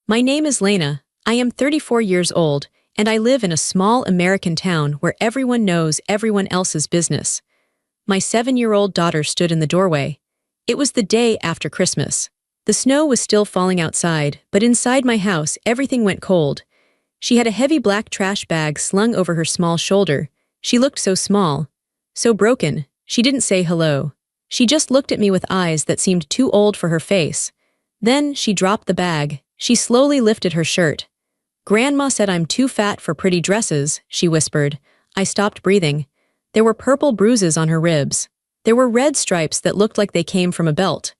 My name is Lena. I am 34 years old, and I live in a small American town where everyone knows everyone else's business. My 7-year-old daughter stood in the doorway. It was the day after Christmas. The snow was still falling outside, but inside my house everything went cold. She had a heavy black trash bag slung over her small shoulder. She looked so small, so broken. She didn't say hello. She just looked at me with eyes that seemed too old for her face. Then she dropped the bag. She slowly lifted her shirt. "Grandma said I'm too fat for pretty dresses," she whispered. I stopped breathing. There were purple bruises on her ribs. There were red stripes that looked like they came from a belt.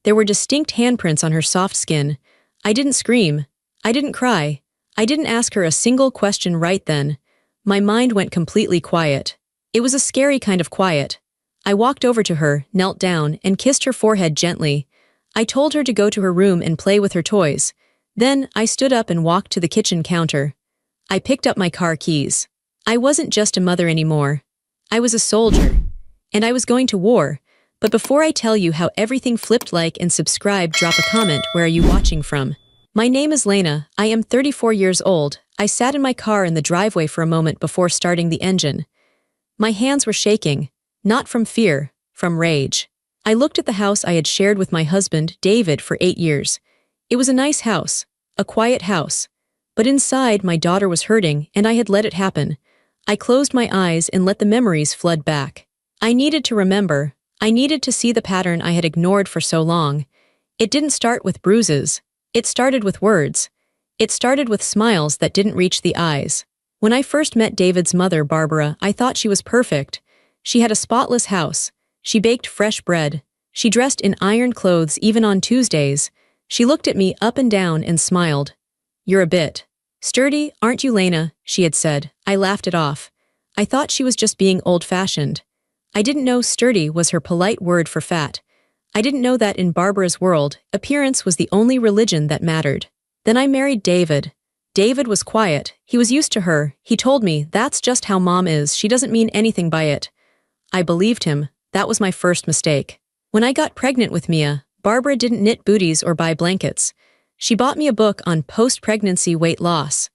There were distinct handprints on her soft skin. I didn't scream. I didn't cry. I didn't ask her a single question right then. My mind went completely quiet. It was a scary kind of quiet. I walked over to her, knelt down, and kissed her forehead gently. I told her to go to her room and play with her toys. Then, I stood up and walked to the kitchen counter. I picked up my car keys. I wasn't just a mother anymore. I was a soldier. And I was going to war. But before I tell you how everything flipped, like and subscribe, drop a comment. Where are you watching from? My name is Lena. I am 34 years old. I sat in my car in the driveway for a moment before starting the engine. My hands were shaking. Not from fear, from rage. I looked at the house I had shared with my husband, David, for 8 years. It was a nice house, a quiet house. But inside, my daughter was hurting, and I had let it happen. I closed my eyes and let the memories flood back. I needed to remember. I needed to see the pattern I had ignored for so long. It didn't start with bruises. It started with words. It started with smiles that didn't reach the eyes. When I first met David's mother, Barbara, I thought she was perfect. She had a spotless house. She baked fresh bread. She dressed in ironed clothes even on Tuesdays. She looked at me up and down and smiled. "You're a bit sturdy, aren't you, Lena?" she had said. I laughed it off. I thought she was just being old-fashioned. I didn't know sturdy was her polite word for fat. I didn't know that in Barbara's world, appearance was the only religion that mattered. Then I married David. David was quiet. He was used to her. He told me, "That's just how mom is. She doesn't mean anything by it." I believed him. That was my first mistake. When I got pregnant with Mia, Barbara didn't knit booties or buy blankets. She bought me a book on post-pregnancy weight loss.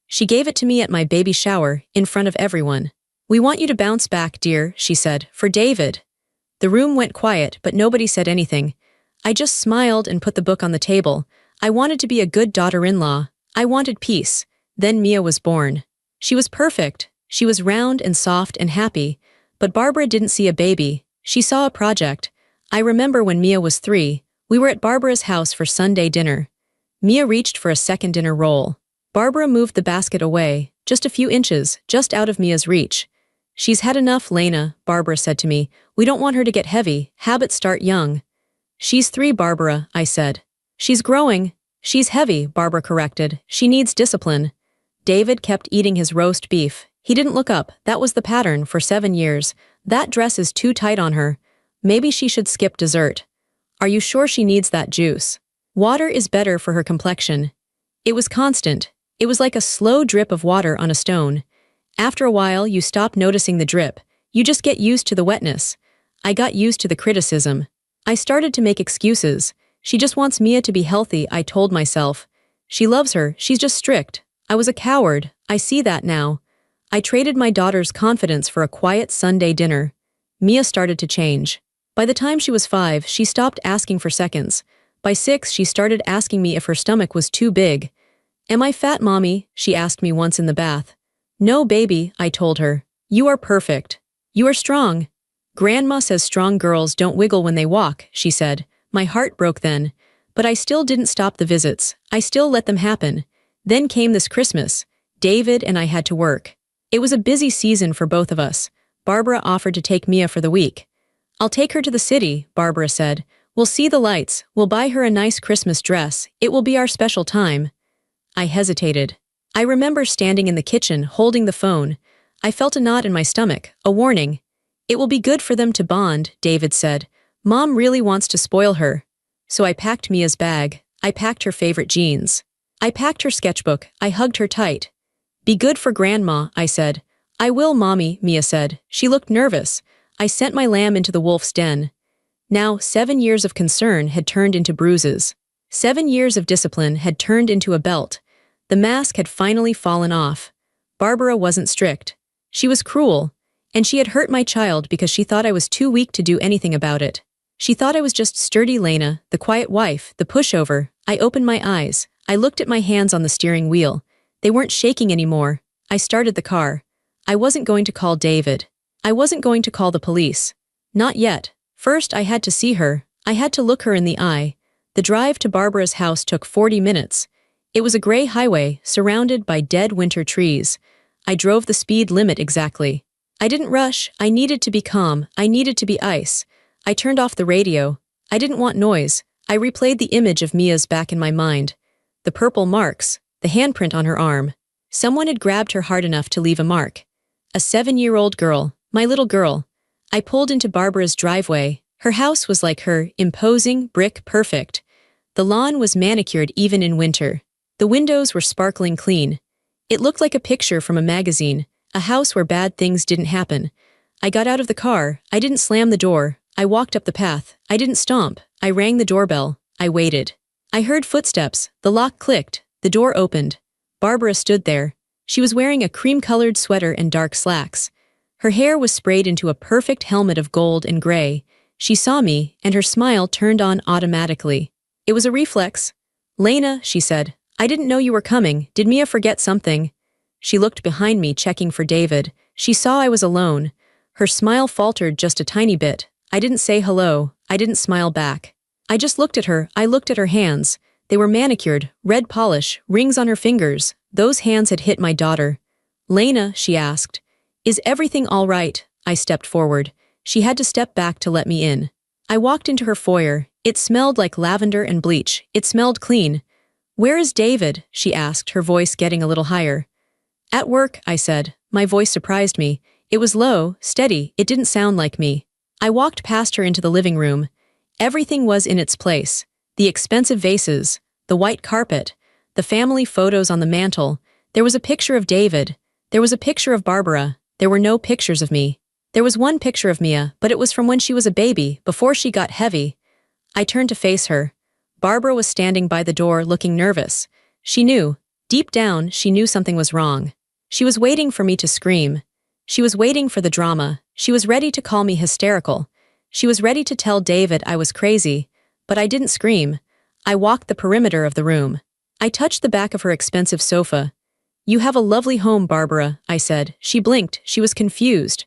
She gave it to me at my baby shower, in front of everyone. "We want you to bounce back, dear," she said, "for David." The room went quiet, but nobody said anything. I just smiled and put the book on the table. I wanted to be a good daughter-in-law. I wanted peace. Then Mia was born. She was perfect. She was round and soft and happy. But Barbara didn't see a baby. She saw a project. I remember when Mia was 3, we were at Barbara's house for Sunday dinner. Mia reached for a second dinner roll. Barbara moved the basket away, just a few inches, just out of Mia's reach. "She's had enough, Lena," Barbara said to me. "We don't want her to get heavy. Habits start young." "She's 3, Barbara," I said. "She's growing." "She's heavy," Barbara corrected. "She needs discipline." David kept eating his roast beef. He didn't look up. That was the pattern for 7 years. "That dress is too tight on her. Maybe she should skip dessert." "Are you sure she needs that juice?" "Water is better for her complexion." It was constant. It was like a slow drip of water on a stone. After a while, you stop noticing the drip. You just get used to the wetness. I got used to the criticism. I started to make excuses. "She just wants Mia to be healthy," I told myself. "She loves her, she's just strict." I was a coward. I see that now. I traded my daughter's confidence for a quiet Sunday dinner. Mia started to change. By the time she was 5, she stopped asking for seconds. By 6, she started asking me if her stomach was too big. "Am I fat, Mommy?" she asked me once in the bath. "No, baby," I told her. "You are perfect. You are strong." "Grandma says strong girls don't wiggle when they walk," she said. My heart broke then. But I still didn't stop the visits. I still let them happen. Then came this Christmas. David and I had to work. It was a busy season for both of us. Barbara offered to take Mia for the week. "I'll take her to the city," Barbara said. "We'll see the lights. We'll buy her a nice Christmas dress. It will be our special time." I hesitated. I remember standing in the kitchen, holding the phone. I felt a knot in my stomach, a warning. "It will be good for them to bond," David said. "Mom really wants to spoil her." So I packed Mia's bag. I packed her favorite jeans. I packed her sketchbook. I hugged her tight. "Be good for Grandma," I said. "I will, Mommy," Mia said. She looked nervous. I sent my lamb into the wolf's den. Now, 7 years of concern had turned into bruises. 7 years of discipline had turned into a belt. The mask had finally fallen off. Barbara wasn't strict. She was cruel, and she had hurt my child because she thought I was too weak to do anything about it. She thought I was just sturdy Lena, the quiet wife, the pushover. I opened my eyes. I looked at my hands on the steering wheel. They weren't shaking anymore. I started the car. I wasn't going to call David. I wasn't going to call the police. Not yet. First, I had to see her. I had to look her in the eye. The drive to Barbara's house took 40 minutes. It was a gray highway, surrounded by dead winter trees. I drove the speed limit exactly. I didn't rush. I needed to be calm. I needed to be ice. I turned off the radio. I didn't want noise. I replayed the image of Mia's back in my mind. The purple marks, the handprint on her arm. Someone had grabbed her hard enough to leave a mark. A 7-year-old girl, my little girl. I pulled into Barbara's driveway. Her house was like her, imposing, brick perfect. The lawn was manicured even in winter. The windows were sparkling clean. It looked like a picture from a magazine, a house where bad things didn't happen. I got out of the car. I didn't slam the door. I walked up the path. I didn't stomp. I rang the doorbell. I waited. I heard footsteps. The lock clicked. The door opened. Barbara stood there. She was wearing a cream-colored sweater and dark slacks. Her hair was sprayed into a perfect helmet of gold and gray. She saw me, and her smile turned on automatically. It was a reflex. "Lena," she said, "I didn't know you were coming. Did Mia forget something?" She looked behind me, checking for David. She saw I was alone. Her smile faltered just a tiny bit. I didn't say hello. I didn't smile back. I just looked at her. I looked at her hands. They were manicured, red polish, rings on her fingers. Those hands had hit my daughter. "Lena," she asked, "is everything all right?" I stepped forward. She had to step back to let me in. I walked into her foyer. It smelled like lavender and bleach. It smelled clean. "Where is David?" she asked, her voice getting a little higher. "At work," I said. My voice surprised me. It was low, steady. It didn't sound like me. I walked past her into the living room. Everything was in its place. The expensive vases, the white carpet, the family photos on the mantel. There was a picture of David. There was a picture of Barbara. There were no pictures of me. There was one picture of Mia, but it was from when she was a baby, before she got heavy. I turned to face her. Barbara was standing by the door, looking nervous. She knew. Deep down, she knew something was wrong. She was waiting for me to scream. She was waiting for the drama. She was ready to call me hysterical. She was ready to tell David I was crazy. But I didn't scream. I walked the perimeter of the room. I touched the back of her expensive sofa. "You have a lovely home, Barbara," I said. She blinked. She was confused.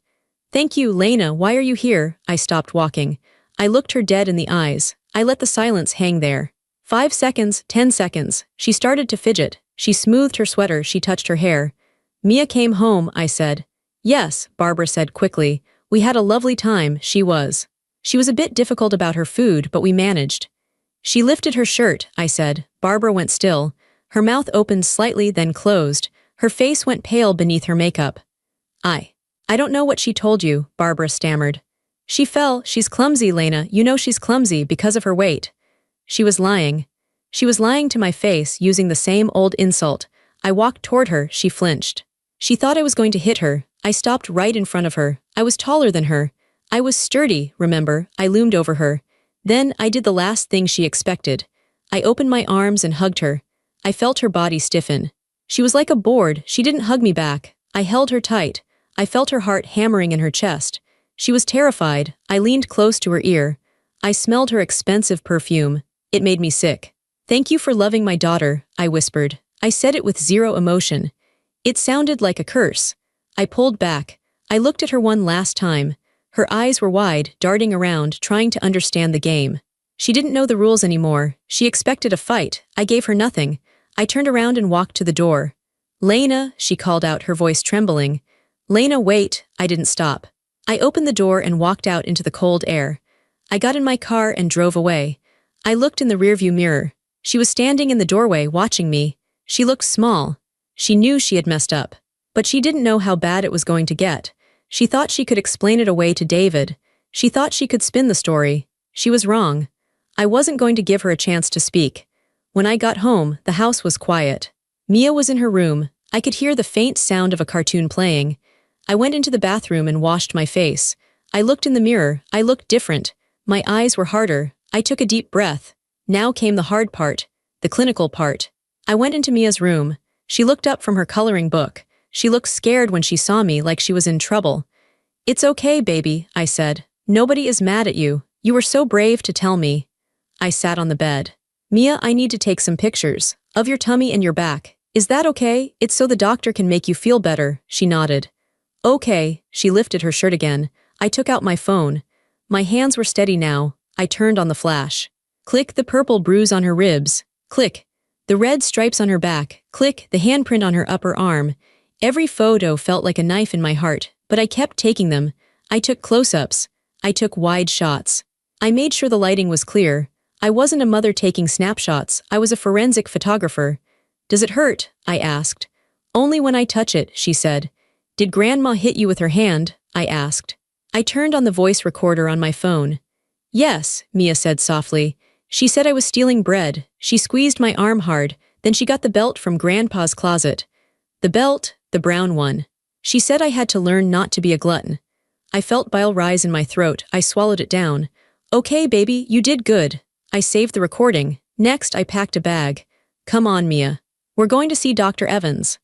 "Thank you, Lena. Why are you here?" I stopped walking. I looked her dead in the eyes. I let the silence hang there. 5 seconds, 10 seconds. She started to fidget. She smoothed her sweater. She touched her hair. "Mia came home," I said. "Yes," Barbara said quickly. "We had a lovely time." She was a bit difficult about her food, but we managed. "She lifted her shirt," I said. Barbara went still. Her mouth opened slightly, then closed. Her face went pale beneath her makeup. I don't know what she told you," Barbara stammered. "She fell. She's clumsy, Lena. You know she's clumsy because of her weight." She was lying. She was lying to my face, using the same old insult. I walked toward her. She flinched. She thought I was going to hit her. I stopped right in front of her. I was taller than her. I was sturdy, remember. I loomed over her. Then I did the last thing she expected. I opened my arms and hugged her. I felt her body stiffen. She was like a board. She didn't hug me back. I held her tight. I felt her heart hammering in her chest. She was terrified. I leaned close to her ear. I smelled her expensive perfume. It made me sick. "Thank you for loving my daughter," I whispered. I said it with zero emotion. It sounded like a curse. I pulled back. I looked at her one last time. Her eyes were wide, darting around, trying to understand the game. She didn't know the rules anymore. She expected a fight. I gave her nothing. I turned around and walked to the door. "Lena," she called out, her voice trembling. "Lena, wait." I didn't stop. I opened the door and walked out into the cold air. I got in my car and drove away. I looked in the rearview mirror. She was standing in the doorway, watching me. She looked small. She knew she had messed up. But she didn't know how bad it was going to get. She thought she could explain it away to David. She thought she could spin the story. She was wrong. I wasn't going to give her a chance to speak. When I got home, the house was quiet. Mia was in her room. I could hear the faint sound of a cartoon playing. I went into the bathroom and washed my face. I looked in the mirror. I looked different. My eyes were harder. I took a deep breath. Now came the hard part, the clinical part. I went into Mia's room. She looked up from her coloring book. She looked scared when she saw me, like she was in trouble. "It's okay, baby," I said. "Nobody is mad at you. You were so brave to tell me." I sat on the bed. "Mia, I need to take some pictures of your tummy and your back. Is that okay? It's so the doctor can make you feel better." She nodded. "Okay." She lifted her shirt again. I took out my phone. My hands were steady now. I turned on the flash. Click the purple bruise on her ribs. Click. The red stripes on her back. Click the handprint on her upper arm. Every photo felt like a knife in my heart, but I kept taking them. I took close-ups. I took wide shots. I made sure the lighting was clear. I wasn't a mother taking snapshots. I was a forensic photographer. "Does it hurt?" I asked. "Only when I touch it," she said. "Did Grandma hit you with her hand?" I asked. I turned on the voice recorder on my phone. "Yes," Mia said softly. "She said I was stealing bread." She squeezed my arm hard, then she got the belt from Grandpa's closet. The belt, the brown one. She said I had to learn not to be a glutton. I felt bile rise in my throat. I swallowed it down. "Okay, baby, you did good." I saved the recording. Next, I packed a bag. "Come on, Mia. We're going to see Dr. Evans."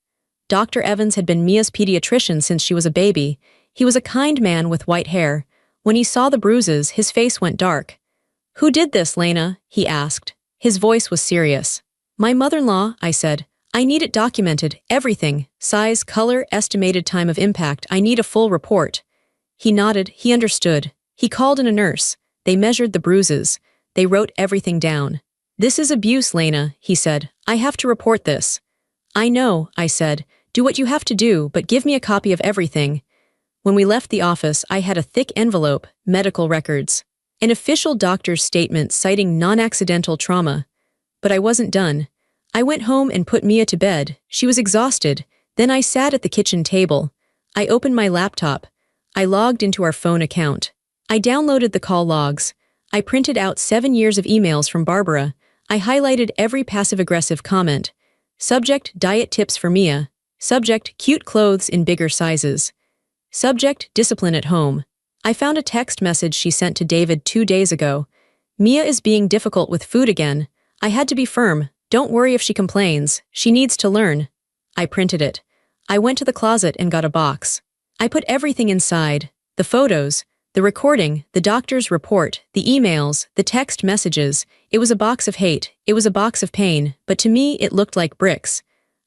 Dr. Evans had been Mia's pediatrician since she was a baby. He was a kind man with white hair. When he saw the bruises, his face went dark. "Who did this, Lena?" he asked. His voice was serious. "My mother-in-law," I said. "I need it documented, everything, size, color, estimated time of impact. I need a full report." He nodded. He understood. He called in a nurse. They measured the bruises. They wrote everything down. "This is abuse, Lena," he said. "I have to report this." "I know," I said. "Do what you have to do, but give me a copy of everything." When we left the office, I had a thick envelope, medical records. An official doctor's statement citing non-accidental trauma. But I wasn't done. I went home and put Mia to bed. She was exhausted. Then I sat at the kitchen table. I opened my laptop. I logged into our phone account. I downloaded the call logs. I printed out 7 years of emails from Barbara. I highlighted every passive-aggressive comment. Subject, diet tips for Mia. Subject, cute clothes in bigger sizes. Subject, discipline at home. I found a text message she sent to David 2 days ago. "Mia is being difficult with food again. I had to be firm. Don't worry if she complains. She needs to learn." I printed it. I went to the closet and got a box. I put everything inside. The photos, the recording, the doctor's report, the emails, the text messages. It was a box of hate. It was a box of pain, but to me it looked like bricks.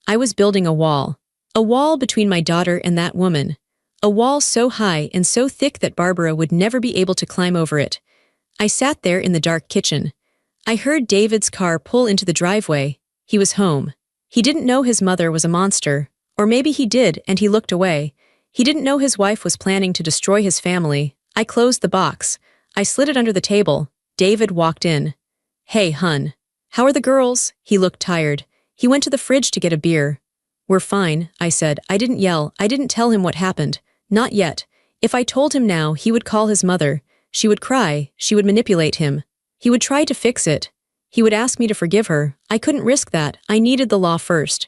I was building a wall. A wall between my daughter and that woman. A wall so high and so thick that Barbara would never be able to climb over it. I sat there in the dark kitchen. I heard David's car pull into the driveway. He was home. He didn't know his mother was a monster. Or maybe he did and he looked away. He didn't know his wife was planning to destroy his family. I closed the box. I slid it under the table. David walked in. "Hey, hun. How are the girls?" He looked tired. He went to the fridge to get a beer. "We're fine," I said. I didn't yell. I didn't tell him what happened. Not yet. If I told him now, he would call his mother. She would cry. She would manipulate him. He would try to fix it. He would ask me to forgive her. I couldn't risk that. I needed the law first.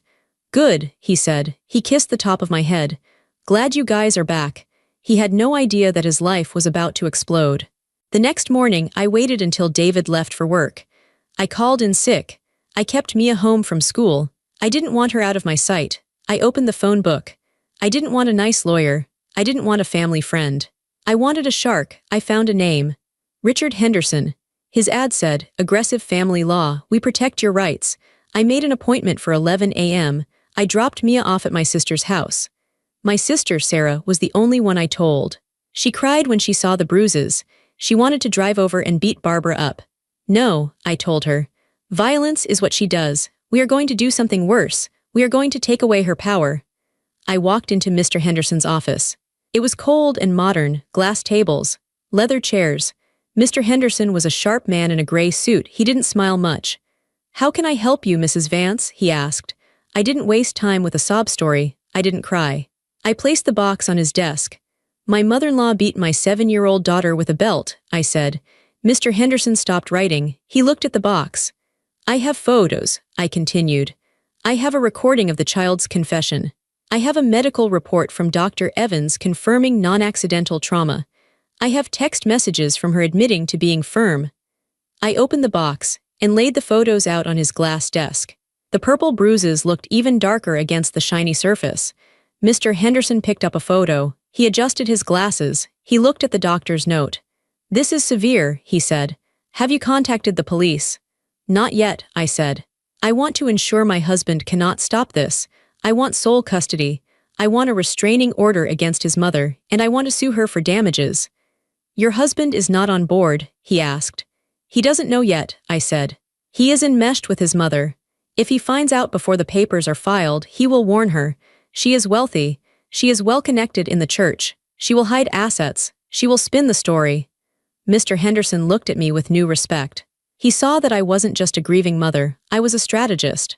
"Good," he said. He kissed the top of my head. "Glad you guys are back." He had no idea that his life was about to explode. The next morning, I waited until David left for work. I called in sick. I kept Mia home from school. I didn't want her out of my sight. I opened the phone book. I didn't want a nice lawyer. I didn't want a family friend. I wanted a shark. I found a name. Richard Henderson. His ad said, "Aggressive family law. We protect your rights." I made an appointment for 11 a.m. I dropped Mia off at my sister's house. My sister, Sarah, was the only one I told. She cried when she saw the bruises. She wanted to drive over and beat Barbara up. "No," I told her. "Violence is what she does. We are going to do something worse. We are going to take away her power." I walked into Mr. Henderson's office. It was cold and modern, glass tables, leather chairs. Mr. Henderson was a sharp man in a gray suit. He didn't smile much. "How can I help you, Mrs. Vance?" he asked. I didn't waste time with a sob story. I didn't cry. I placed the box on his desk. "My mother-in-law beat my 7-year-old daughter with a belt," I said. Mr. Henderson stopped writing. He looked at the box. "I have photos," I continued. "I have a recording of the child's confession. I have a medical report from Dr. Evans confirming non-accidental trauma. I have text messages from her admitting to being firm." I opened the box. and laid the photos out on his glass desk. The purple bruises looked even darker against the shiny surface. Mr. Henderson picked up a photo. He adjusted his glasses. He looked at the doctor's note. "This is severe," he said. "Have you contacted the police?" "Not yet," I said. "I want to ensure my husband cannot stop this. I want sole custody. I want a restraining order against his mother, and I want to sue her for damages." "Your husband is not on board?" he asked. "He doesn't know yet," I said. "He is enmeshed with his mother. If he finds out before the papers are filed, he will warn her. She is wealthy. She is well connected in the church. She will hide assets. She will spin the story." Mr. Henderson looked at me with new respect. He saw that I wasn't just a grieving mother, I was a strategist.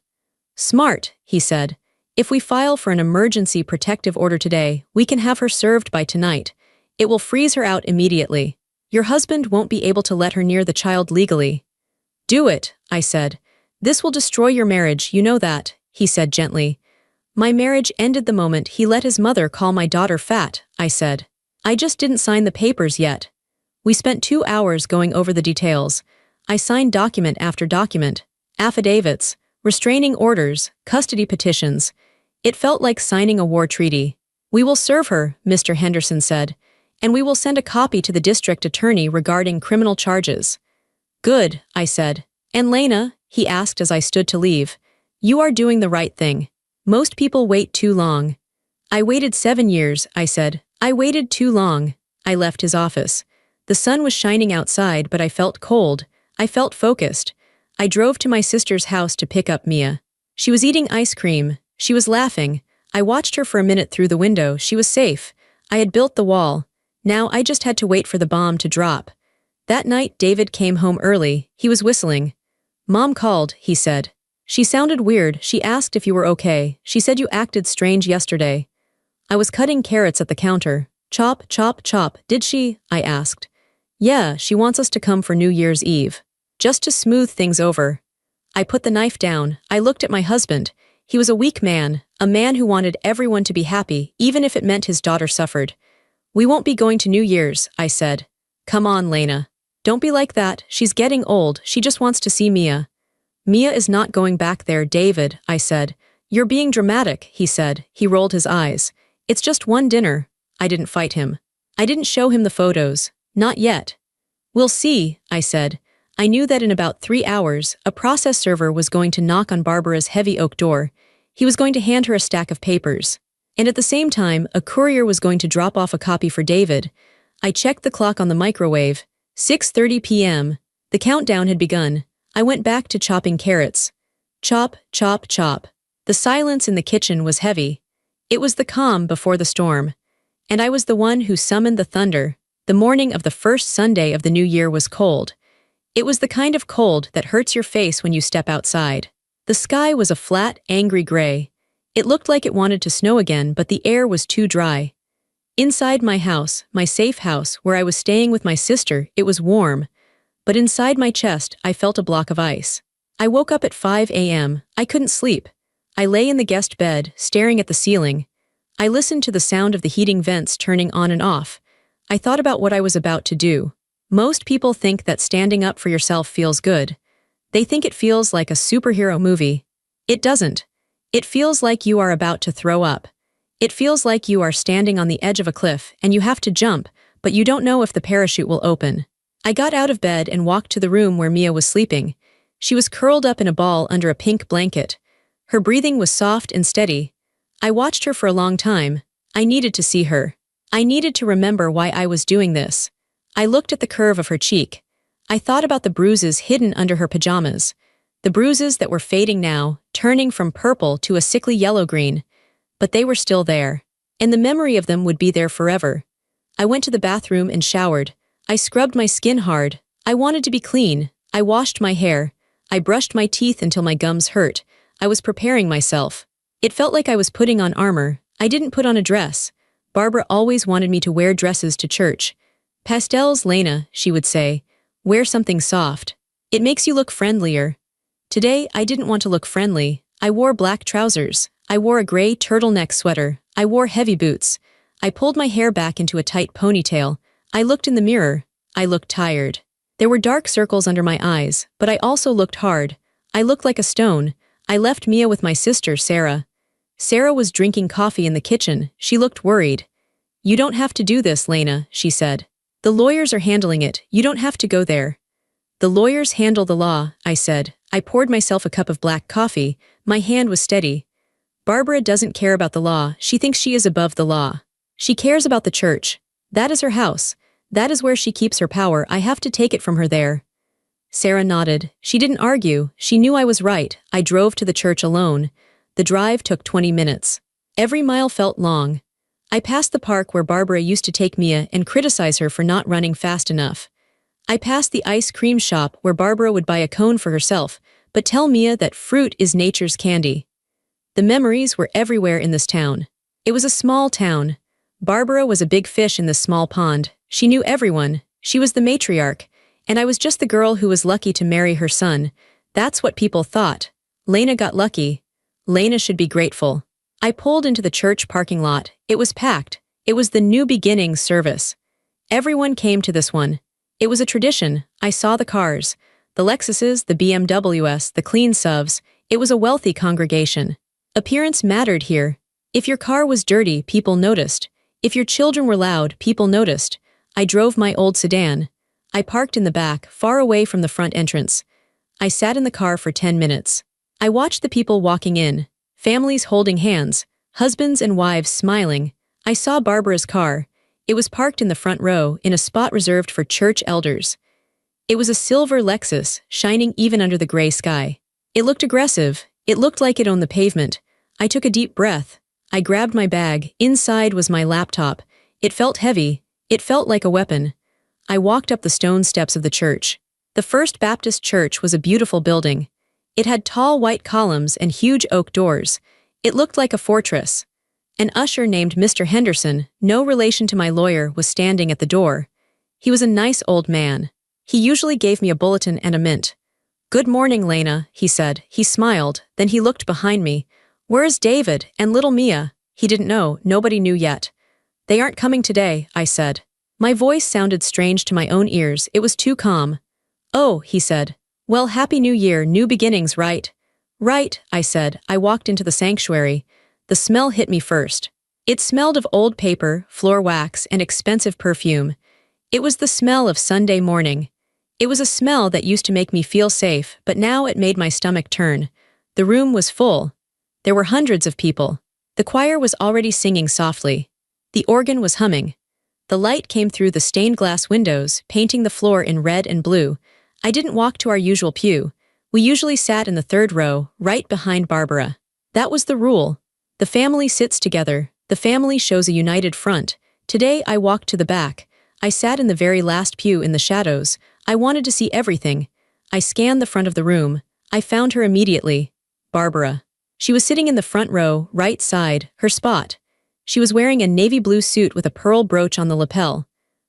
"Smart," he said. "If we file for an emergency protective order today, we can have her served by tonight. It will freeze her out immediately. Your husband won't be able to let her near the child legally." "Do it," I said. "This will destroy your marriage, you know that," he said gently. "My marriage ended the moment he let his mother call my daughter fat," I said. "I just didn't sign the papers yet." We spent 2 hours going over the details. I signed document after document, affidavits, restraining orders, custody petitions. It felt like signing a war treaty. "We will serve her," Mr. Henderson said, "and we will send a copy to the district attorney regarding criminal charges." "Good," I said. "And Lena," he asked as I stood to leave, "you are doing the right thing. Most people wait too long." "I waited 7 years," I said. "I waited too long." I left his office. The sun was shining outside, but I felt cold. I felt focused. I drove to my sister's house to pick up Mia. She was eating ice cream. She was laughing. I watched her for a minute through the window. She was safe. I had built the wall. Now I just had to wait for the bomb to drop. That night David came home early. He was whistling. "Mom called," he said. "She sounded weird. She asked if you were okay. She said you acted strange yesterday." I was cutting carrots at the counter. "Chop, chop, chop, did she?" I asked. "Yeah, she wants us to come for New Year's Eve. Just to smooth things over." I put the knife down. I looked at my husband. He was a weak man, a man who wanted everyone to be happy, even if it meant his daughter suffered. "We won't be going to New Year's," I said. "Come on, Lena. Don't be like that. She's getting old. She just wants to see Mia." "Mia is not going back there, David," I said. "You're being dramatic," he said. He rolled his eyes. "It's just one dinner." I didn't fight him. I didn't show him the photos. Not yet. "We'll see," I said. I knew that in about 3 hours, a process server was going to knock on Barbara's heavy oak door. He was going to hand her a stack of papers. And at the same time, a courier was going to drop off a copy for David. I checked the clock on the microwave. 6:30 p.m. The countdown had begun. I went back to chopping carrots. Chop, chop, chop. The silence in the kitchen was heavy. It was the calm before the storm. And I was the one who summoned the thunder. The morning of the first Sunday of the new year was cold. It was the kind of cold that hurts your face when you step outside. The sky was a flat, angry gray. It looked like it wanted to snow again, but the air was too dry. Inside my house, my safe house, where I was staying with my sister, it was warm. But inside my chest, I felt a block of ice. I woke up at 5 a.m. I couldn't sleep. I lay in the guest bed, staring at the ceiling. I listened to the sound of the heating vents turning on and off. I thought about what I was about to do. Most people think that standing up for yourself feels good. They think it feels like a superhero movie. It doesn't. It feels like you are about to throw up. It feels like you are standing on the edge of a cliff and you have to jump, but you don't know if the parachute will open. I got out of bed and walked to the room where Mia was sleeping. She was curled up in a ball under a pink blanket. Her breathing was soft and steady. I watched her for a long time. I needed to see her. I needed to remember why I was doing this. I looked at the curve of her cheek. I thought about the bruises hidden under her pajamas. The bruises that were fading now, turning from purple to a sickly yellow-green. But they were still there. And the memory of them would be there forever. I went to the bathroom and showered. I scrubbed my skin hard. I wanted to be clean. I washed my hair. I brushed my teeth until my gums hurt. I was preparing myself. It felt like I was putting on armor. I didn't put on a dress. Barbara always wanted me to wear dresses to church. "Pastels, Lena," she would say. "Wear something soft. It makes you look friendlier." Today, I didn't want to look friendly. I wore black trousers. I wore a gray turtleneck sweater. I wore heavy boots. I pulled my hair back into a tight ponytail. I looked in the mirror. I looked tired. There were dark circles under my eyes, but I also looked hard. I looked like a stone. I left Mia with my sister, Sarah. Sarah was drinking coffee in the kitchen. She looked worried. "You don't have to do this, Lena," she said. "The lawyers are handling it. You don't have to go there." "The lawyers handle the law," I said. I poured myself a cup of black coffee. My hand was steady. "Barbara doesn't care about the law. She thinks she is above the law. She cares about the church. That is her house. That is where she keeps her power. I have to take it from her there." Sarah nodded. She didn't argue. She knew I was right. I drove to the church alone. The drive took 20 minutes. Every mile felt long. I passed the park where Barbara used to take Mia and criticize her for not running fast enough. I passed the ice cream shop where Barbara would buy a cone for herself, but tell Mia that fruit is nature's candy. The memories were everywhere in this town. It was a small town. Barbara was a big fish in this small pond. She knew everyone. She was the matriarch, and I was just the girl who was lucky to marry her son. That's what people thought. Lena got lucky. Lena should be grateful. I pulled into the church parking lot. It was packed. It was the New Beginnings service. Everyone came to this one. It was a tradition. I saw the cars. The Lexuses, the BMWs, the clean SUVs. It was a wealthy congregation. Appearance mattered here. If your car was dirty, people noticed. If your children were loud, people noticed. I drove my old sedan. I parked in the back, far away from the front entrance. I sat in the car for 10 minutes. I watched the people walking in. Families holding hands, husbands and wives smiling. I saw Barbara's car. It was parked in the front row, in a spot reserved for church elders. It was a silver Lexus, shining even under the gray sky. It looked aggressive. It looked like it owned the pavement. I took a deep breath. I grabbed my bag. Inside was my laptop. It felt heavy. It felt like a weapon. I walked up the stone steps of the church. The First Baptist Church was a beautiful building. It had tall white columns and huge oak doors. It looked like a fortress. An usher named Mr. Henderson, no relation to my lawyer, was standing at the door. He was a nice old man. He usually gave me a bulletin and a mint. "Good morning, Lena," he said. He smiled, then he looked behind me. "Where is David and little Mia?" He didn't know. Nobody knew yet. "They aren't coming today," I said. My voice sounded strange to my own ears. It was too calm. "Oh," he said. "Well, Happy New Year, new beginnings, right?" "Right," I said. I walked into the sanctuary. The smell hit me first. It smelled of old paper, floor wax, and expensive perfume. It was the smell of Sunday morning. It was a smell that used to make me feel safe, but now it made my stomach turn. The room was full. There were hundreds of people. The choir was already singing softly. The organ was humming. The light came through the stained glass windows, painting the floor in red and blue. I didn't walk to our usual pew. We usually sat in the third row, right behind Barbara. That was the rule. The family sits together. The family shows a united front. Today I walked to the back. I sat in the very last pew in the shadows. I wanted to see everything. I scanned the front of the room. I found her immediately. Barbara. She was sitting in the front row, right side, her spot. She was wearing a navy blue suit with a pearl brooch on the lapel.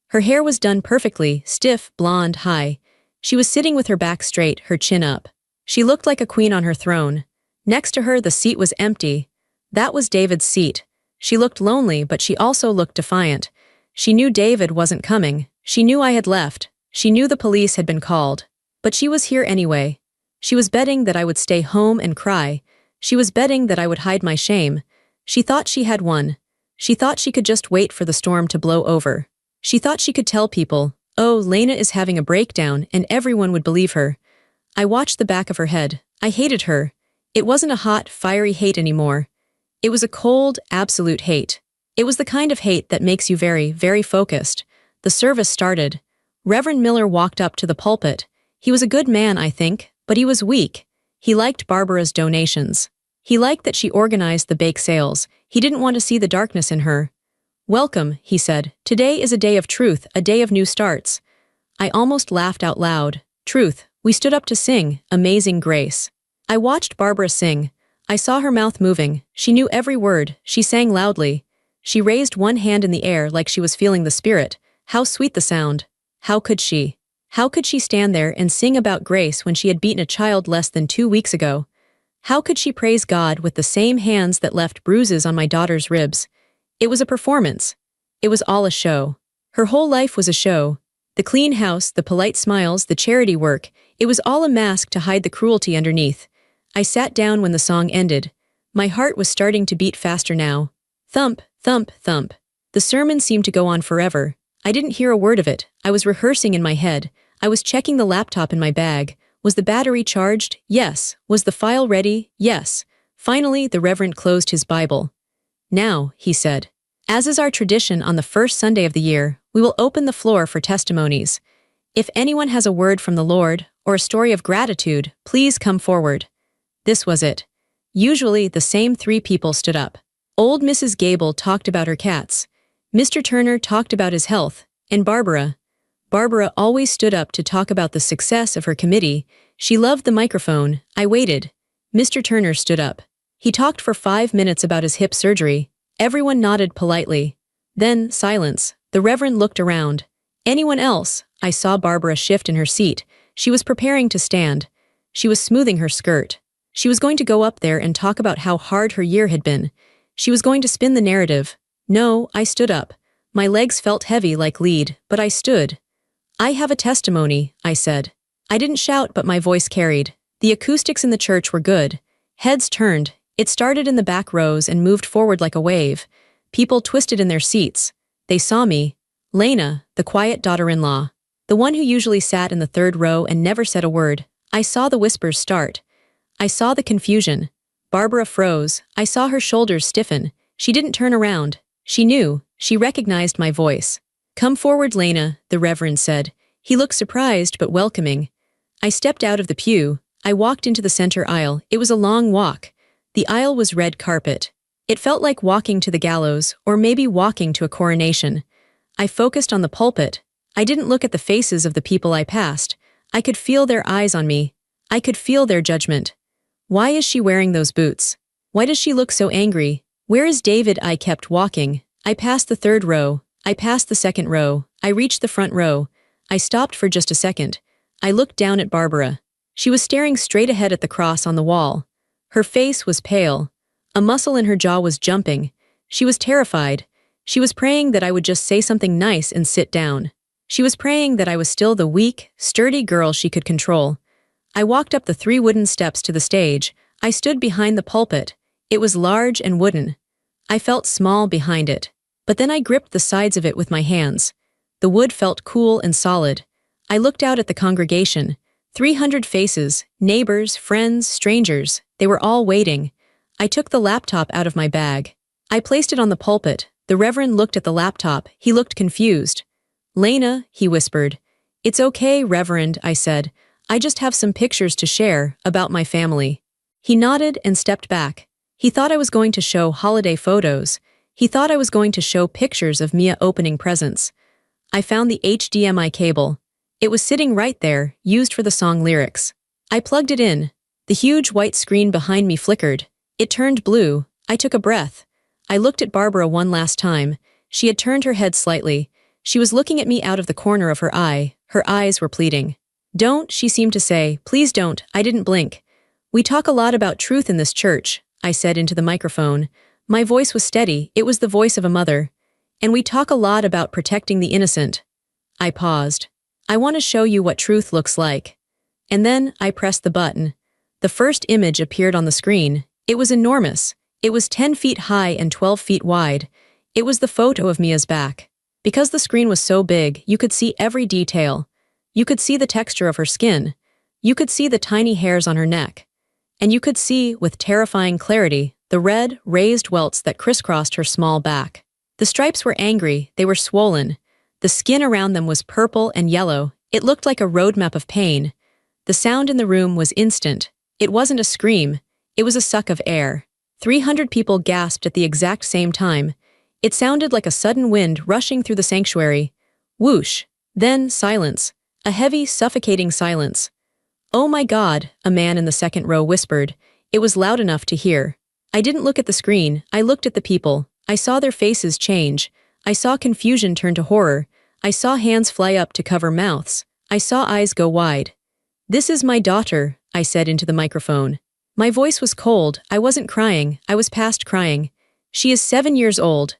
Her hair was done perfectly, stiff, blonde, high. She was sitting with her back straight, her chin up. She looked like a queen on her throne. Next to her, the seat was empty. That was David's seat. She looked lonely, but she also looked defiant. She knew David wasn't coming. She knew I had left. She knew the police had been called. But she was here anyway. She was betting that I would stay home and cry. She was betting that I would hide my shame. She thought she had won. She thought she could just wait for the storm to blow over. She thought she could tell people, "Oh, Lena is having a breakdown," and everyone would believe her. I watched the back of her head. I hated her. It wasn't a hot, fiery hate anymore. It was a cold, absolute hate. It was the kind of hate that makes you very, very focused. The service started. Reverend Miller walked up to the pulpit. He was a good man, I think, but he was weak. He liked Barbara's donations. He liked that she organized the bake sales. He didn't want to see the darkness in her. "Welcome," he said. "Today is a day of truth, a day of new starts." I almost laughed out loud. Truth. We stood up to sing, Amazing Grace. I watched Barbara sing. I saw her mouth moving. She knew every word. She sang loudly. She raised one hand in the air like she was feeling the Spirit. How sweet the sound. How could she? How could she stand there and sing about grace when she had beaten a child less than 2 weeks ago? How could she praise God with the same hands that left bruises on my daughter's ribs? It was a performance. It was all a show. Her whole life was a show. The clean house, the polite smiles, the charity work, it was all a mask to hide the cruelty underneath. I sat down when the song ended. My heart was starting to beat faster now. Thump, thump, thump. The sermon seemed to go on forever. I didn't hear a word of it. I was rehearsing in my head. I was checking the laptop in my bag. Was the battery charged? Yes. Was the file ready? Yes. Finally, the Reverend closed his Bible. Now, he said, as is our tradition on the first Sunday of the year, we will open the floor for testimonies. If anyone has a word from the Lord, or a story of gratitude, please come forward. This was it. Usually, the same three people stood up. Old Mrs. Gable talked about her cats. Mr. Turner talked about his health, and Barbara always stood up to talk about the success of her committee. She loved the microphone. I waited. Mr. Turner stood up. He talked for 5 minutes about his hip surgery. Everyone nodded politely. Then, silence. The Reverend looked around. Anyone else? I saw Barbara shift in her seat. She was preparing to stand. She was smoothing her skirt. She was going to go up there and talk about how hard her year had been. She was going to spin the narrative. No, I stood up. My legs felt heavy like lead, but I stood. I have a testimony, I said. I didn't shout, but my voice carried. The acoustics in the church were good. Heads turned. It started in the back rows and moved forward like a wave. People twisted in their seats. They saw me. Lena, the quiet daughter-in-law. The one who usually sat in the third row and never said a word. I saw the whispers start. I saw the confusion. Barbara froze. I saw her shoulders stiffen. She didn't turn around. She knew. She recognized my voice. Come forward, Lena, the Reverend said. He looked surprised but welcoming. I stepped out of the pew. I walked into the center aisle. It was a long walk. The aisle was red carpet. It felt like walking to the gallows, or maybe walking to a coronation. I focused on the pulpit. I didn't look at the faces of the people I passed. I could feel their eyes on me. I could feel their judgment. Why is she wearing those boots? Why does she look so angry? Where is David? I kept walking. I passed the third row. I passed the second row. I reached the front row. I stopped for just a second. I looked down at Barbara. She was staring straight ahead at the cross on the wall. Her face was pale. A muscle in her jaw was jumping. She was terrified. She was praying that I would just say something nice and sit down. She was praying that I was still the weak, sturdy girl she could control. I walked up the 3 wooden steps to the stage. I stood behind the pulpit. It was large and wooden. I felt small behind it. But then I gripped the sides of it with my hands. The wood felt cool and solid. I looked out at the congregation. 300 faces, neighbors, friends, strangers. They were all waiting. I took the laptop out of my bag. I placed it on the pulpit. The Reverend looked at the laptop. He looked confused. Lena, he whispered. It's okay, Reverend, I said. I just have some pictures to share about my family. He nodded and stepped back. He thought I was going to show holiday photos. He thought I was going to show pictures of Mia opening presents. I found the HDMI cable. It was sitting right there, used for the song lyrics. I plugged it in. The huge white screen behind me flickered. It turned blue. I took a breath. I looked at Barbara one last time. She had turned her head slightly. She was looking at me out of the corner of her eye. Her eyes were pleading. Don't, she seemed to say. Please don't. I didn't blink. We talk a lot about truth in this church, I said into the microphone. My voice was steady. It was the voice of a mother. And we talk a lot about protecting the innocent. I paused. I want to show you what truth looks like. And then I pressed the button. The first image appeared on the screen. It was enormous. It was 10 feet high and 12 feet wide. It was the photo of Mia's back. Because the screen was so big, you could see every detail. You could see the texture of her skin. You could see the tiny hairs on her neck. And you could see, with terrifying clarity, the red, raised welts that crisscrossed her small back. The stripes were angry. They were swollen. The skin around them was purple and yellow. It looked like a roadmap of pain. The sound in the room was instant. It wasn't a scream. It was a suck of air. 300 people gasped at the exact same time. It sounded like a sudden wind rushing through the sanctuary. Whoosh. Then silence. A heavy, suffocating silence. Oh my God, a man in the second row whispered. It was loud enough to hear. I didn't look at the screen. I looked at the people. I saw their faces change. I saw confusion turn to horror. I saw hands fly up to cover mouths. I saw eyes go wide. This is my daughter, I said into the microphone. My voice was cold. I wasn't crying. I was past crying. She is 7 years old.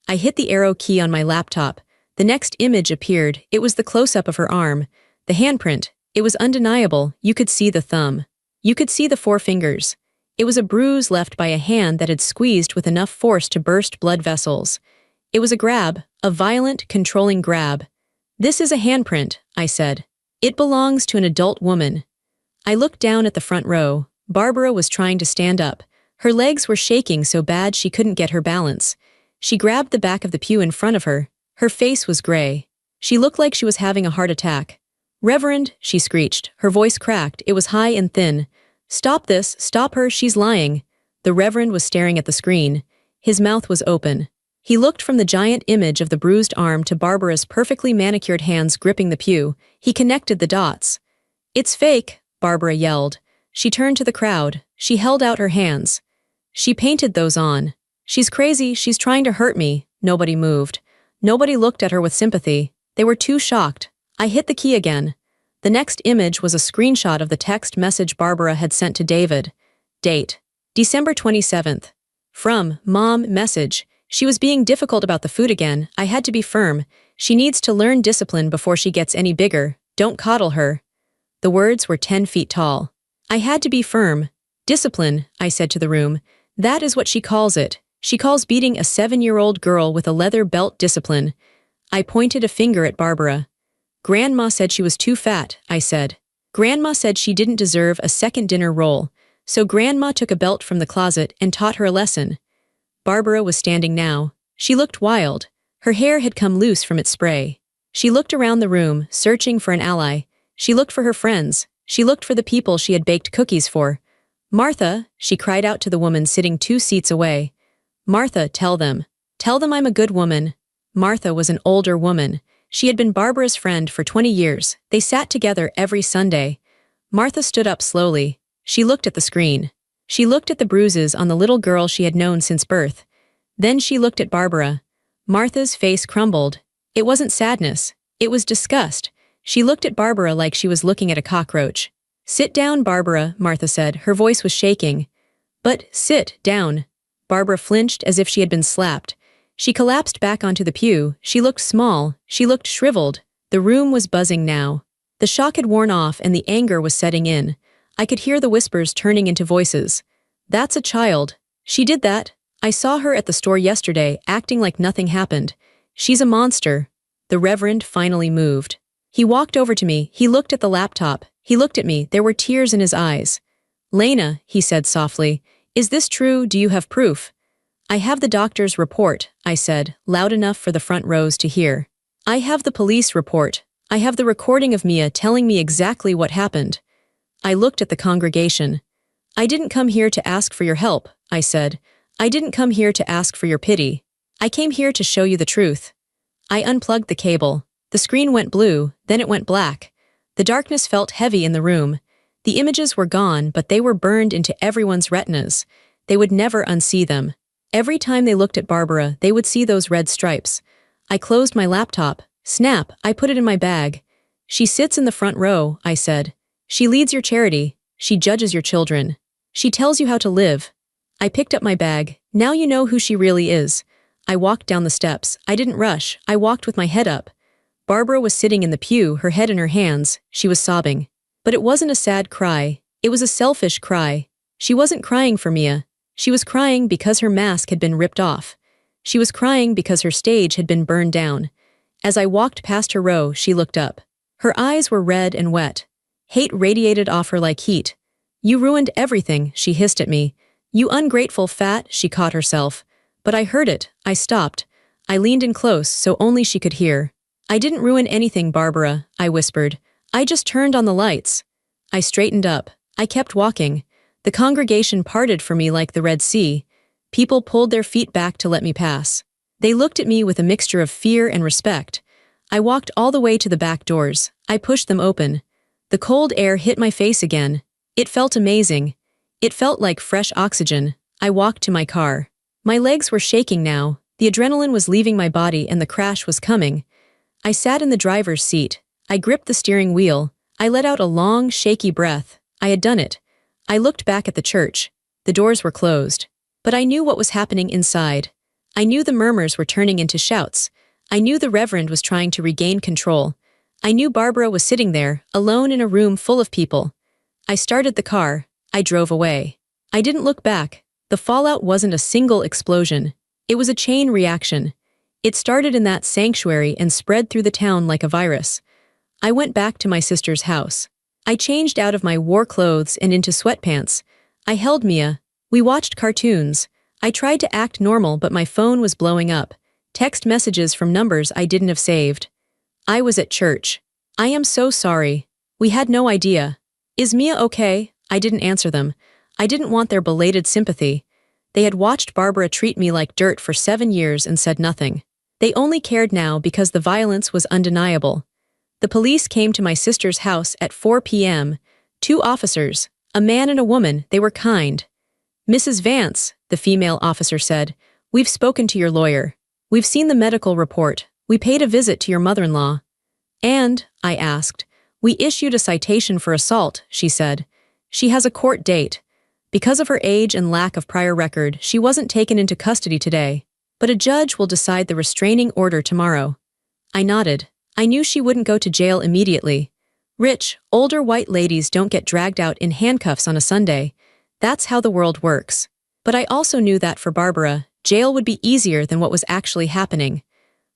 I hit the arrow key on my laptop. The next image appeared. It was the close-up of her arm. The handprint. It was undeniable. You could see the thumb. You could see the 4 fingers. It was a bruise left by a hand that had squeezed with enough force to burst blood vessels. It was a grab, a violent, controlling grab. "This is a handprint," I said. "It belongs to an adult woman." I looked down at the front row. Barbara was trying to stand up. Her legs were shaking so bad she couldn't get her balance. She grabbed the back of the pew in front of her. Her face was gray. She looked like she was having a heart attack. "Reverend," she screeched. Her voice cracked. It was high and thin. "Stop this, stop her, she's lying." The Reverend was staring at the screen. His mouth was open. He looked from the giant image of the bruised arm to Barbara's perfectly manicured hands gripping the pew. He connected the dots. "It's fake," Barbara yelled. She turned to the crowd. She held out her hands. "She painted those on. She's crazy, she's trying to hurt me." Nobody moved. Nobody looked at her with sympathy. They were too shocked. I hit the key again. The next image was a screenshot of the text message Barbara had sent to David. Date: December 27th. From Mom, message. She was being difficult about the food again. I had to be firm. She needs to learn discipline before she gets any bigger. Don't coddle her. The words were 10 feet tall. I had to be firm. Discipline, I said to the room. That is what she calls it. She calls beating a 7-year-old girl with a leather belt discipline. I pointed a finger at Barbara. Grandma said she was too fat, I said. Grandma said she didn't deserve a second dinner roll. So Grandma took a belt from the closet and taught her a lesson. Barbara was standing now. She looked wild. Her hair had come loose from its spray. She looked around the room, searching for an ally. She looked for her friends. She looked for the people she had baked cookies for. "Martha," she cried out to the woman sitting 2 seats away. "Martha, tell them. Tell them I'm a good woman." Martha was an older woman. She had been Barbara's friend for 20 years. They sat together every Sunday. Martha stood up slowly. She looked at the screen. She looked at the bruises on the little girl she had known since birth. Then she looked at Barbara. Martha's face crumbled. It wasn't sadness. It was disgust. She looked at Barbara like she was looking at a cockroach. "Sit down, Barbara," Martha said. Her voice was shaking. "But sit down." Barbara flinched as if she had been slapped. She collapsed back onto the pew. She looked small. She looked shriveled. The room was buzzing now. The shock had worn off and the anger was setting in. I could hear the whispers turning into voices. "That's a child. She did that. I saw her at the store yesterday, acting like nothing happened. She's a monster." The Reverend finally moved. He walked over to me. He looked at the laptop. He looked at me. There were tears in his eyes. "Lena," he said softly, "is this true? Do you have proof?" "I have the doctor's report," I said, loud enough for the front rows to hear. "I have the police report. I have the recording of Mia telling me exactly what happened." I looked at the congregation. "I didn't come here to ask for your help," I said. "I didn't come here to ask for your pity. I came here to show you the truth." I unplugged the cable. The screen went blue, then it went black. The darkness felt heavy in the room. The images were gone, but they were burned into everyone's retinas. They would never unsee them. Every time they looked at Barbara, they would see those red stripes. I closed my laptop. Snap, I put it in my bag. "She sits in the front row," I said. "She leads your charity. She judges your children. She tells you how to live." I picked up my bag. "Now you know who she really is." I walked down the steps. I didn't rush. I walked with my head up. Barbara was sitting in the pew, her head in her hands. She was sobbing. But it wasn't a sad cry. It was a selfish cry. She wasn't crying for Mia. She was crying because her mask had been ripped off. She was crying because her stage had been burned down. As I walked past her row, she looked up. Her eyes were red and wet. Hate radiated off her like heat. "You ruined everything," she hissed at me. "You ungrateful fat," she caught herself. But I heard it. I stopped. I leaned in close so only she could hear. "I didn't ruin anything, Barbara," I whispered. "I just turned on the lights." I straightened up. I kept walking. The congregation parted for me like the Red Sea. People pulled their feet back to let me pass. They looked at me with a mixture of fear and respect. I walked all the way to the back doors. I pushed them open. The cold air hit my face again. It felt amazing. It felt like fresh oxygen. I walked to my car. My legs were shaking now. The adrenaline was leaving my body and the crash was coming. I sat in the driver's seat. I gripped the steering wheel. I let out a long, shaky breath. I had done it. I looked back at the church. The doors were closed. But I knew what was happening inside. I knew the murmurs were turning into shouts. I knew the Reverend was trying to regain control. I knew Barbara was sitting there, alone in a room full of people. I started the car. I drove away. I didn't look back. The fallout wasn't a single explosion. It was a chain reaction. It started in that sanctuary and spread through the town like a virus. I went back to my sister's house. I changed out of my war clothes and into sweatpants. I held Mia. We watched cartoons. I tried to act normal, but my phone was blowing up. Text messages from numbers I didn't have saved. I was at church. I am so sorry. We had no idea. Is Mia okay? I didn't answer them. I didn't want their belated sympathy. They had watched Barbara treat me like dirt for 7 years and said nothing. They only cared now because the violence was undeniable. The police came to my sister's house at 4 p.m. 2 officers, a man and a woman. They were kind. Mrs. Vance, the female officer said, "We've spoken to your lawyer. We've seen the medical report. We paid a visit to your mother-in-law." "And," I asked. "We issued a citation for assault," she said. "She has a court date. Because of her age and lack of prior record, she wasn't taken into custody today. But a judge will decide the restraining order tomorrow." I nodded. I knew she wouldn't go to jail immediately. Rich, older white ladies don't get dragged out in handcuffs on a Sunday. That's how the world works. But I also knew that for Barbara, jail would be easier than what was actually happening.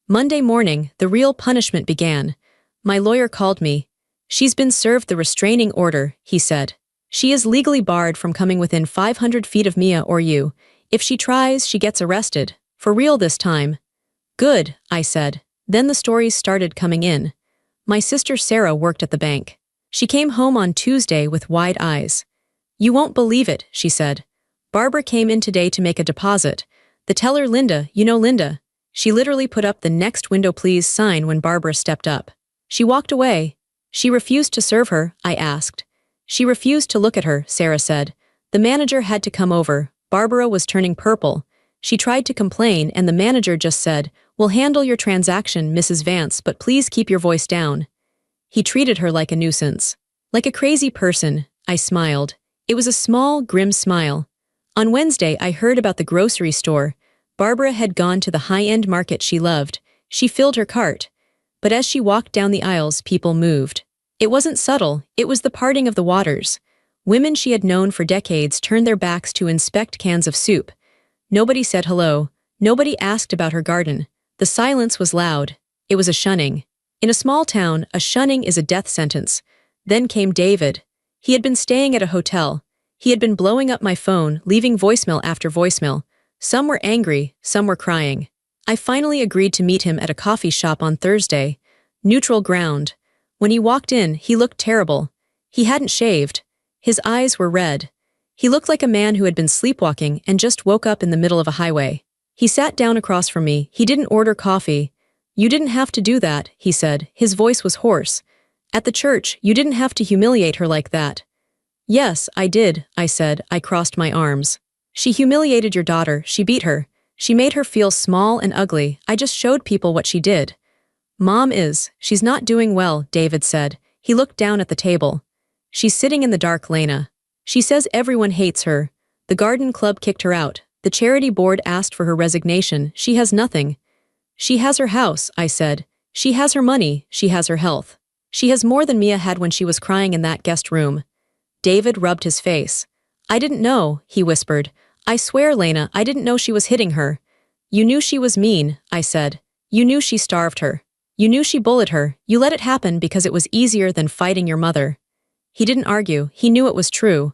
Monday morning, the real punishment began. My lawyer called me. "She's been served the restraining order," he said. "She is legally barred from coming within 500 feet of Mia or you. If she tries, she gets arrested. For real this time." "Good," I said. Then the stories started coming in. My sister Sarah worked at the bank. She came home on Tuesday with wide eyes. "You won't believe it," she said. "Barbara came in today to make a deposit. The teller Linda, you know Linda. She literally put up the 'next window please' sign when Barbara stepped up. She walked away. She refused to serve her," I asked. "She refused to look at her," Sarah said. "The manager had to come over. Barbara was turning purple. She tried to complain and the manager just said, 'We'll handle your transaction, Mrs. Vance, but please keep your voice down.' He treated her like a nuisance. Like a crazy person," I smiled. It was a small, grim smile. On Wednesday, I heard about the grocery store. Barbara had gone to the high-end market she loved. She filled her cart. But as she walked down the aisles, people moved. It wasn't subtle, it was the parting of the waters. Women she had known for decades turned their backs to inspect cans of soup. Nobody said hello. Nobody asked about her garden. The silence was loud. It was a shunning. In a small town, a shunning is a death sentence. Then came David. He had been staying at a hotel. He had been blowing up my phone, leaving voicemail after voicemail. Some were angry, some were crying. I finally agreed to meet him at a coffee shop on Thursday. Neutral ground. When he walked in, he looked terrible. He hadn't shaved. His eyes were red. He looked like a man who had been sleepwalking and just woke up in the middle of a highway. He sat down across from me. He didn't order coffee. "You didn't have to do that," he said. His voice was hoarse. "At the church, you didn't have to humiliate her like that." "Yes, I did," I said. I crossed my arms. "She humiliated your daughter. She beat her. She made her feel small and ugly. I just showed people what she did." She's not doing well," David said. He looked down at the table. "She's sitting in the dark, Lena. She says everyone hates her. The garden club kicked her out. The charity board asked for her resignation. She has nothing." "She has her house," I said. "She has her money. She has her health. She has more than Mia had when she was crying in that guest room." David rubbed his face. "I didn't know," he whispered. "I swear, Lena, I didn't know she was hitting her." "You knew she was mean," I said. "You knew she starved her. You knew she bullied her. You let it happen because it was easier than fighting your mother." He didn't argue. He knew it was true.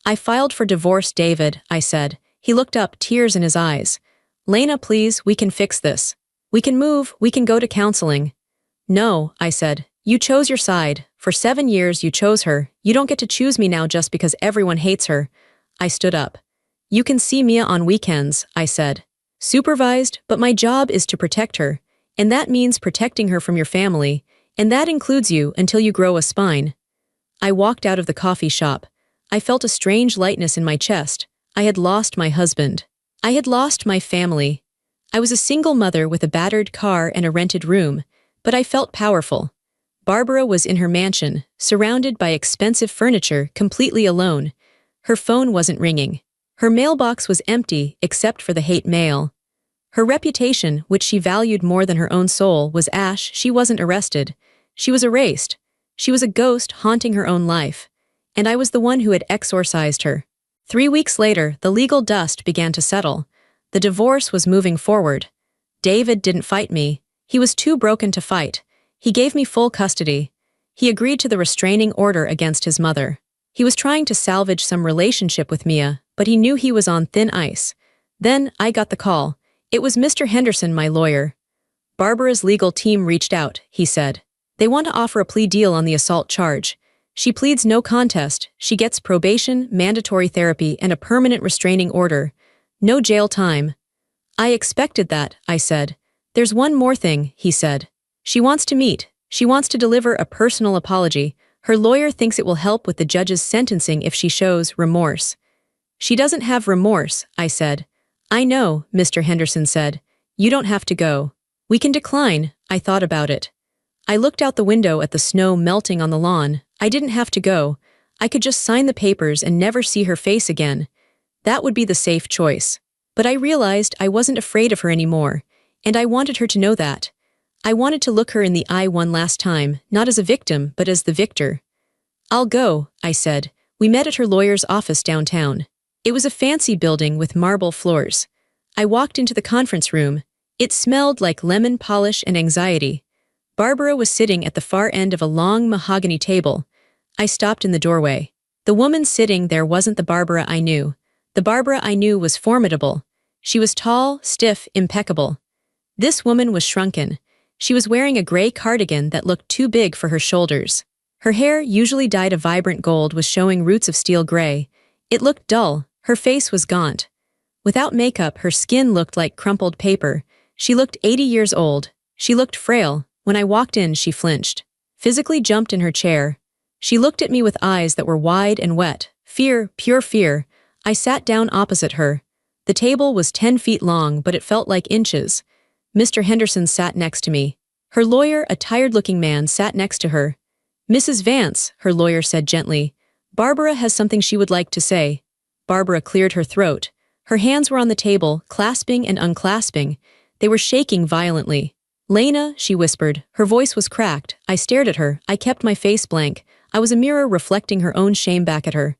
"I filed for divorce, David," I said. He looked up, tears in his eyes. "Lena, please, we can fix this. We can move, we can go to counseling." "No," I said. "You chose your side. For 7 years you chose her. You don't get to choose me now just because everyone hates her." I stood up. "You can see Mia on weekends," I said. "Supervised, but my job is to protect her. And that means protecting her from your family. And that includes you until you grow a spine." I walked out of the coffee shop. I felt a strange lightness in my chest. I had lost my husband. I had lost my family. I was a single mother with a battered car and a rented room, but I felt powerful. Barbara was in her mansion, surrounded by expensive furniture, completely alone. Her phone wasn't ringing. Her mailbox was empty except for the hate mail. Her reputation, which she valued more than her own soul, was ash. She wasn't arrested. She was erased. She was a ghost haunting her own life. And I was the one who had exorcised her. 3 weeks later, the legal dust began to settle. The divorce was moving forward. David didn't fight me. He was too broken to fight. He gave me full custody. He agreed to the restraining order against his mother. He was trying to salvage some relationship with Mia, but he knew he was on thin ice. Then I got the call. It was Mr. Henderson, my lawyer. Barbara's legal team reached out, he said. They want to offer a plea deal on the assault charge. She pleads no contest. She gets probation, mandatory therapy, and a permanent restraining order. No jail time. I expected that, I said. There's one more thing, he said. She wants to meet. She wants to deliver a personal apology. Her lawyer thinks it will help with the judge's sentencing if she shows remorse. She doesn't have remorse, I said. I know, Mr. Henderson said. You don't have to go. We can decline. I thought about it. I looked out the window at the snow melting on the lawn. I didn't have to go. I could just sign the papers and never see her face again. That would be the safe choice. But I realized I wasn't afraid of her anymore, and I wanted her to know that. I wanted to look her in the eye one last time, not as a victim, but as the victor. I'll go, I said. We met at her lawyer's office downtown. It was a fancy building with marble floors. I walked into the conference room. It smelled like lemon polish and anxiety. Barbara was sitting at the far end of a long mahogany table. I stopped in the doorway. The woman sitting there wasn't the Barbara I knew. The Barbara I knew was formidable. She was tall, stiff, impeccable. This woman was shrunken. She was wearing a gray cardigan that looked too big for her shoulders. Her hair, usually dyed a vibrant gold, was showing roots of steel gray. It looked dull. Her face was gaunt. Without makeup, her skin looked like crumpled paper. She looked 80 years old. She looked frail. When I walked in, she flinched. Physically jumped in her chair. She looked at me with eyes that were wide and wet. Fear, pure fear. I sat down opposite her. The table was 10 feet long, but it felt like inches. Mr. Henderson sat next to me. Her lawyer, a tired-looking man, sat next to her. Mrs. Vance, her lawyer said gently, Barbara has something she would like to say. Barbara cleared her throat. Her hands were on the table, clasping and unclasping. They were shaking violently. Lena, she whispered. Her voice was cracked. I stared at her. I kept my face blank. I was a mirror reflecting her own shame back at her.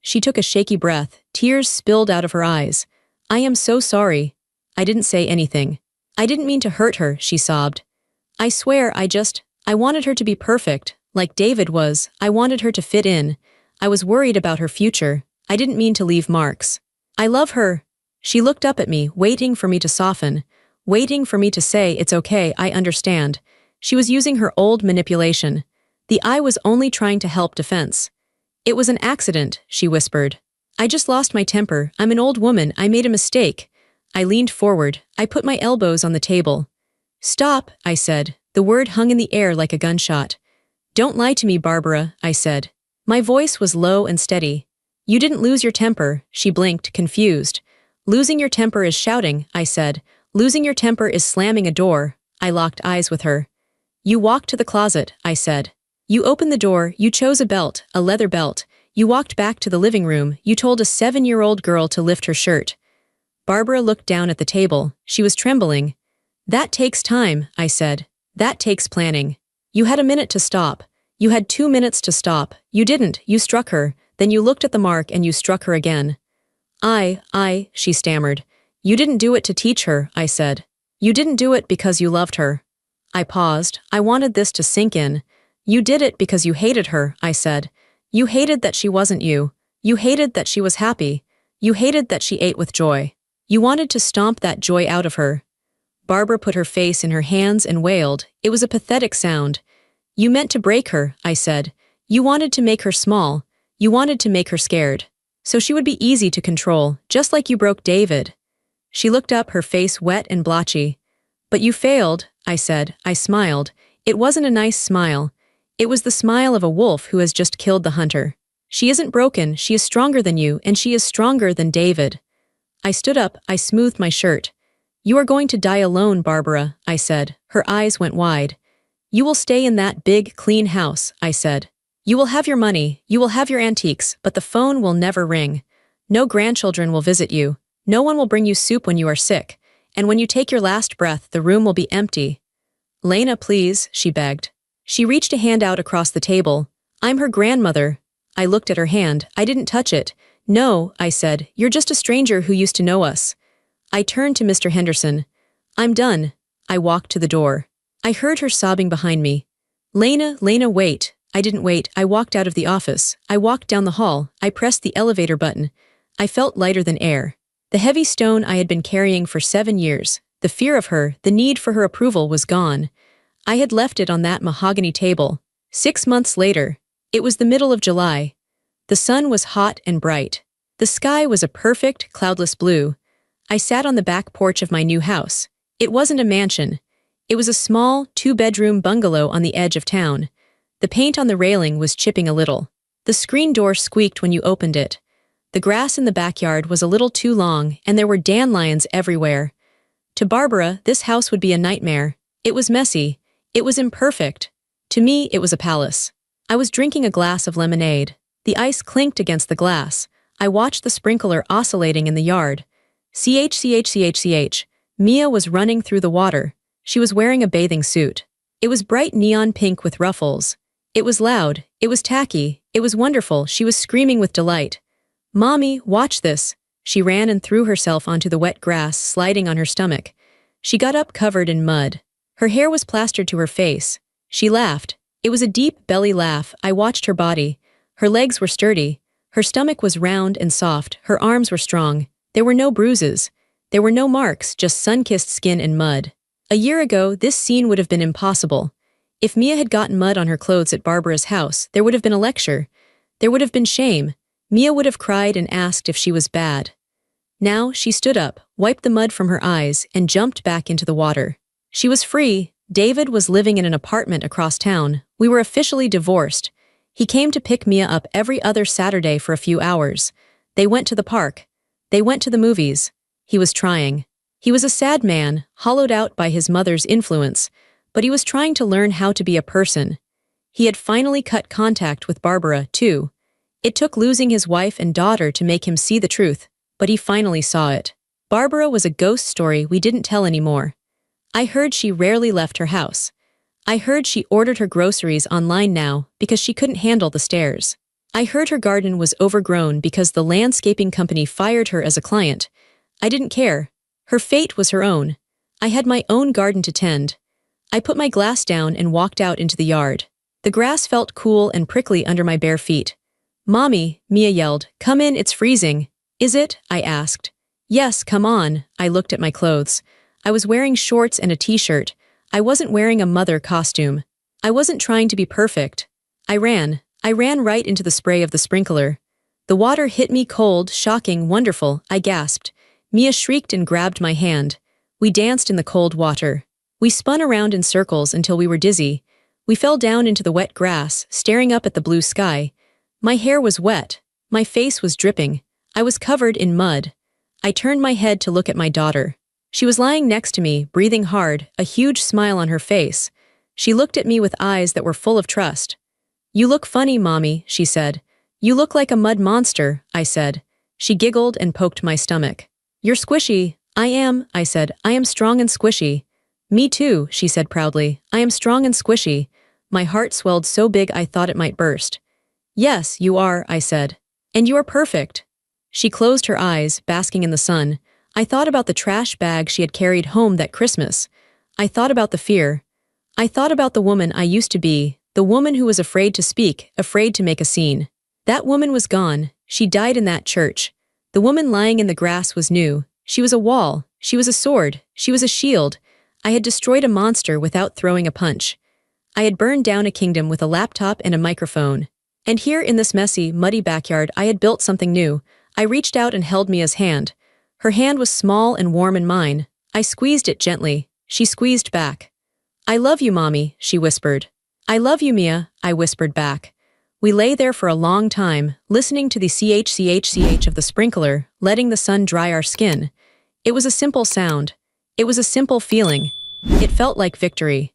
She took a shaky breath. Tears spilled out of her eyes. I am so sorry. I didn't say anything. I didn't mean to hurt her, she sobbed. I swear I wanted her to be perfect, like David was. I wanted her to fit in. I was worried about her future. I didn't mean to leave marks. I love her. She looked up at me, waiting for me to soften, waiting for me to say, it's okay, I understand. She was using her old manipulation. The I was only trying to help defense. It was an accident, she whispered. I just lost my temper. I'm an old woman. I made a mistake. I leaned forward. I put my elbows on the table. Stop, I said. The word hung in the air like a gunshot. Don't lie to me, Barbara, I said. My voice was low and steady. You didn't lose your temper, she blinked, confused. Losing your temper is shouting, I said. Losing your temper is slamming a door. I locked eyes with her. You walked to the closet, I said. You opened the door, you chose a belt, a leather belt. You walked back to the living room, you told a 7-year-old girl to lift her shirt. Barbara looked down at the table. She was trembling. That takes time, I said. That takes planning. You had a minute to stop. You had 2 minutes to stop. You didn't. You struck her. Then you looked at the mark and you struck her again. She stammered. You didn't do it to teach her, I said. You didn't do it because you loved her. I paused. I wanted this to sink in. You did it because you hated her, I said. You hated that she wasn't you. You hated that she was happy. You hated that she ate with joy. You wanted to stomp that joy out of her. Barbara put her face in her hands and wailed. It was a pathetic sound. You meant to break her, I said. You wanted to make her small. You wanted to make her scared. So she would be easy to control, just like you broke David. She looked up, her face wet and blotchy. But you failed, I said. I smiled. It wasn't a nice smile. It was the smile of a wolf who has just killed the hunter. She isn't broken, she is stronger than you, and she is stronger than David. I stood up, I smoothed my shirt. You are going to die alone, Barbara, I said. Her eyes went wide. You will stay in that big, clean house, I said. You will have your money, you will have your antiques, but the phone will never ring. No grandchildren will visit you. No one will bring you soup when you are sick. And when you take your last breath, the room will be empty. Lena, please, she begged. She reached a hand out across the table. I'm her grandmother. I looked at her hand. I didn't touch it. No, I said, you're just a stranger who used to know us. I turned to Mr. Henderson. I'm done. I walked to the door. I heard her sobbing behind me. Lena, wait. I didn't wait. I walked out of the office. I walked down the hall. I pressed the elevator button. I felt lighter than air. The heavy stone I had been carrying for 7 years, the fear of her, the need for her approval was gone. I had left it on that mahogany table. 6 months later, it was the middle of July. The sun was hot and bright. The sky was a perfect, cloudless blue. I sat on the back porch of my new house. It wasn't a mansion. It was a small, 2-bedroom bungalow on the edge of town. The paint on the railing was chipping a little. The screen door squeaked when you opened it. The grass in the backyard was a little too long, and there were dandelions everywhere. To Barbara, this house would be a nightmare. It was messy. It was imperfect. To me, it was a palace. I was drinking a glass of lemonade. The ice clinked against the glass. I watched the sprinkler oscillating in the yard. Ch. Mia was running through the water. She was wearing a bathing suit. It was bright neon pink with ruffles. It was loud. It was tacky. It was wonderful. She was screaming with delight. Mommy, watch this. She ran and threw herself onto the wet grass, sliding on her stomach. She got up covered in mud. Her hair was plastered to her face. She laughed. It was a deep belly laugh. I watched her body. Her legs were sturdy. Her stomach was round and soft. Her arms were strong. There were no bruises. There were no marks, just sun-kissed skin and mud. A year ago, this scene would have been impossible. If Mia had gotten mud on her clothes at Barbara's house, there would have been a lecture. There would have been shame. Mia would have cried and asked if she was bad. Now, she stood up, wiped the mud from her eyes, and jumped back into the water. She was free. David was living in an apartment across town. We were officially divorced. He came to pick Mia up every other Saturday for a few hours. They went to the park. They went to the movies. He was trying. He was a sad man, hollowed out by his mother's influence, but he was trying to learn how to be a person. He had finally cut contact with Barbara, too. It took losing his wife and daughter to make him see the truth, but he finally saw it. Barbara was a ghost story we didn't tell anymore. I heard she rarely left her house. I heard she ordered her groceries online now because she couldn't handle the stairs. I heard her garden was overgrown because the landscaping company fired her as a client. I didn't care. Her fate was her own. I had my own garden to tend. I put my glass down and walked out into the yard. The grass felt cool and prickly under my bare feet. Mommy, Mia yelled, come in, it's freezing. Is it? I asked. Yes, come on. I looked at my clothes. I was wearing shorts and a t-shirt. I wasn't wearing a mother costume. I wasn't trying to be perfect. I ran right into the spray of the sprinkler. The water hit me cold, shocking, wonderful, I gasped. Mia shrieked and grabbed my hand. We danced in the cold water. We spun around in circles until we were dizzy. We fell down into the wet grass, staring up at the blue sky. My hair was wet. My face was dripping. I was covered in mud. I turned my head to look at my daughter. She was lying next to me, breathing hard, a huge smile on her face. She looked at me with eyes that were full of trust. You look funny, Mommy, she said. You look like a mud monster, I said. She giggled and poked my stomach. You're squishy. I am, I said. I am strong and squishy. Me too, she said proudly. I am strong and squishy. My heart swelled so big I thought it might burst. Yes, you are, I said. And you are perfect. She closed her eyes, basking in the sun. I thought about the trash bag she had carried home that Christmas. I thought about the fear. I thought about the woman I used to be, the woman who was afraid to speak, afraid to make a scene. That woman was gone. She died in that church. The woman lying in the grass was new. She was a wall. She was a sword. She was a shield. I had destroyed a monster without throwing a punch. I had burned down a kingdom with a laptop and a microphone. And here in this messy, muddy backyard I had built something new. I reached out and held Mia's hand. Her hand was small and warm in mine. I squeezed it gently. She squeezed back. I love you, Mommy, she whispered. I love you, Mia, I whispered back. We lay there for a long time, listening to the ch of the sprinkler, letting the sun dry our skin. It was a simple sound. It was a simple feeling. It felt like victory.